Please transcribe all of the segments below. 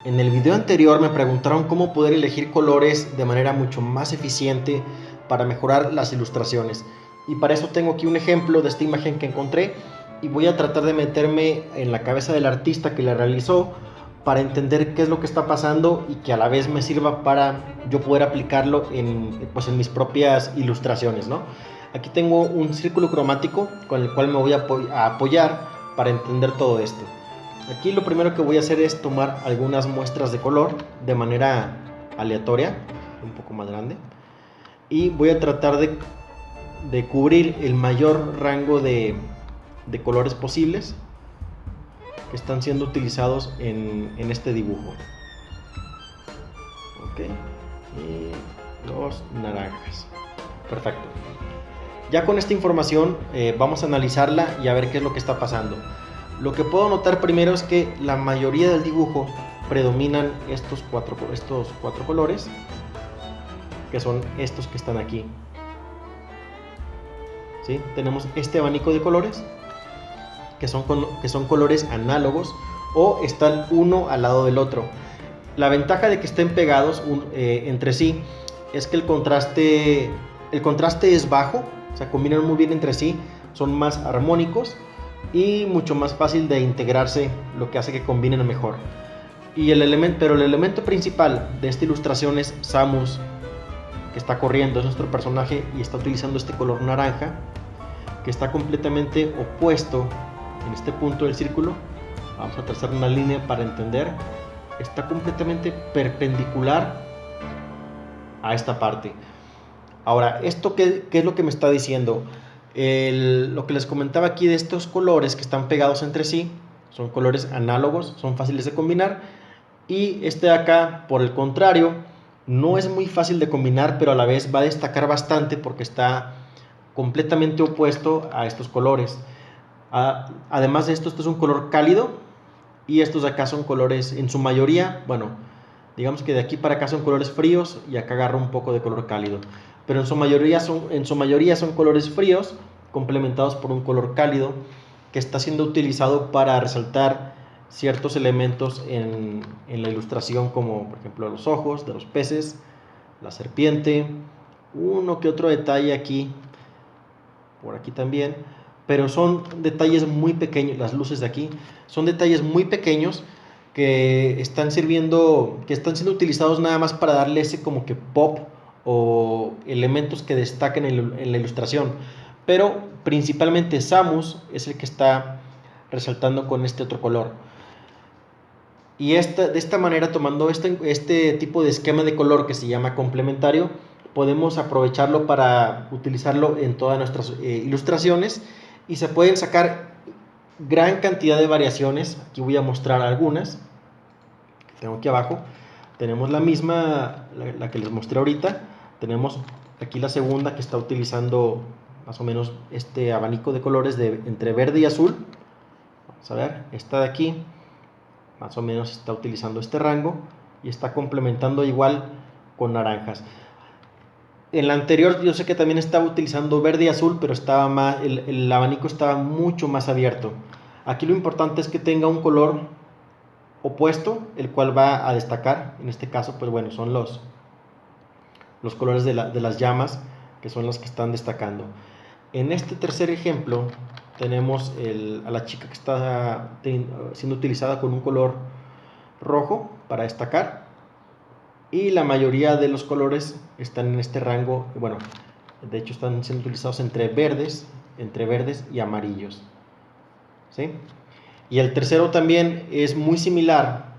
En el video anterior me preguntaron cómo poder elegir colores de manera mucho más eficiente para mejorar las ilustraciones. Y para eso tengo aquí un ejemplo de esta imagen que encontré y voy a tratar de meterme en la cabeza del artista que la realizó para entender qué es lo que está pasando y que a la vez me sirva para yo poder aplicarlo en mis propias ilustraciones, ¿no? Aquí tengo un círculo cromático con el cual me voy a apoyar para entender todo esto. Aquí lo primero que voy a hacer es tomar algunas muestras de color de manera aleatoria, un poco más grande, y voy a tratar de cubrir el mayor rango de colores posibles que están siendo utilizados en este dibujo. Ok, y los naranjas. Perfecto. Ya con esta información vamos a analizarla y a ver qué es lo que está pasando. Lo que puedo notar primero es que la mayoría del dibujo predominan estos cuatro colores, que son estos que están aquí. ¿Sí? Tenemos este abanico de colores, que son colores análogos o están uno al lado del otro. La ventaja de que estén pegados entre sí es que el contraste es bajo, o sea, combinan muy bien entre sí, son más armónicos y mucho más fácil de integrarse, lo que hace que combinen mejor. Pero el elemento principal de esta ilustración es Samus, que está corriendo, es nuestro personaje y está utilizando este color naranja, que está completamente opuesto en este punto del círculo. Vamos a trazar una línea para entender. Está completamente perpendicular a esta parte. Ahora, ¿esto qué es lo que me está diciendo? Lo que les comentaba aquí de estos colores que están pegados entre sí, son colores análogos, son fáciles de combinar, y este de acá, por el contrario, no es muy fácil de combinar, pero a la vez va a destacar bastante porque está completamente opuesto a estos colores. Además de esto, este es un color cálido y estos de acá son colores, en su mayoría, bueno, digamos que de aquí para acá son colores fríos y acá agarra un poco de color cálido, pero en su mayoría son colores fríos complementados por un color cálido que está siendo utilizado para resaltar ciertos elementos en la ilustración, como por ejemplo los ojos de los peces, la serpiente, uno que otro detalle aquí, por aquí también, pero son detalles muy pequeños. Las luces de aquí son detalles muy pequeños que están siendo utilizados nada más para darle ese como que pop o elementos que destaquen en la ilustración, pero principalmente Samus es el que está resaltando con este otro color. Y de esta manera, tomando este tipo de esquema de color que se llama complementario, podemos aprovecharlo para utilizarlo en todas nuestras ilustraciones y se pueden sacar gran cantidad de variaciones. Aquí voy a mostrar algunas que tengo aquí abajo. Tenemos la misma, la que les mostré ahorita. Tenemos aquí la segunda que está utilizando más o menos este abanico de colores entre verde y azul. Vamos a ver, esta de aquí más o menos está utilizando este rango y está complementando igual con naranjas. En la anterior yo sé que también estaba utilizando verde y azul, pero el abanico estaba mucho más abierto. Aquí lo importante es que tenga un color opuesto, el cual va a destacar. En este caso, pues bueno, son los colores de las llamas, que son las que están destacando. En este tercer ejemplo tenemos a la chica que está siendo utilizada con un color rojo para destacar, y la mayoría de los colores están en este rango. Bueno, de hecho están siendo utilizados entre verdes y amarillos, ¿sí? Y el tercero también es muy similar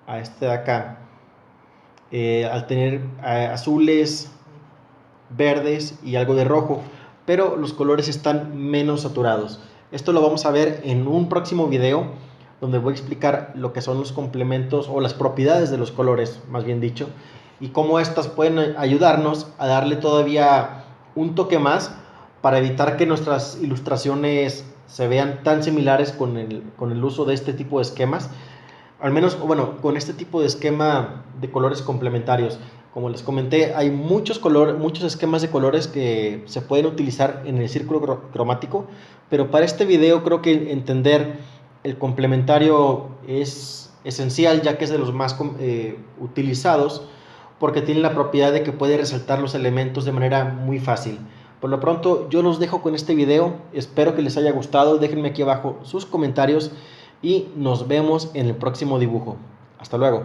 a este de acá, al tener azules, verdes y algo de rojo, pero los colores están menos saturados. Esto lo vamos a ver en un próximo video, donde voy a explicar lo que son los complementos o las propiedades de los colores, más bien dicho, y cómo estas pueden ayudarnos a darle todavía un toque más para evitar que nuestras ilustraciones se vean tan similares con el uso de este tipo de esquemas. Al menos, bueno, con este tipo de esquema de colores complementarios. Como les comenté, hay muchos esquemas de colores que se pueden utilizar en el círculo cromático, pero para este video creo que entender el complementario es esencial, ya que es de los más utilizados, porque tiene la propiedad de que puede resaltar los elementos de manera muy fácil. Por lo pronto yo los dejo con este video, espero que les haya gustado, déjenme aquí abajo sus comentarios y nos vemos en el próximo dibujo. Hasta luego.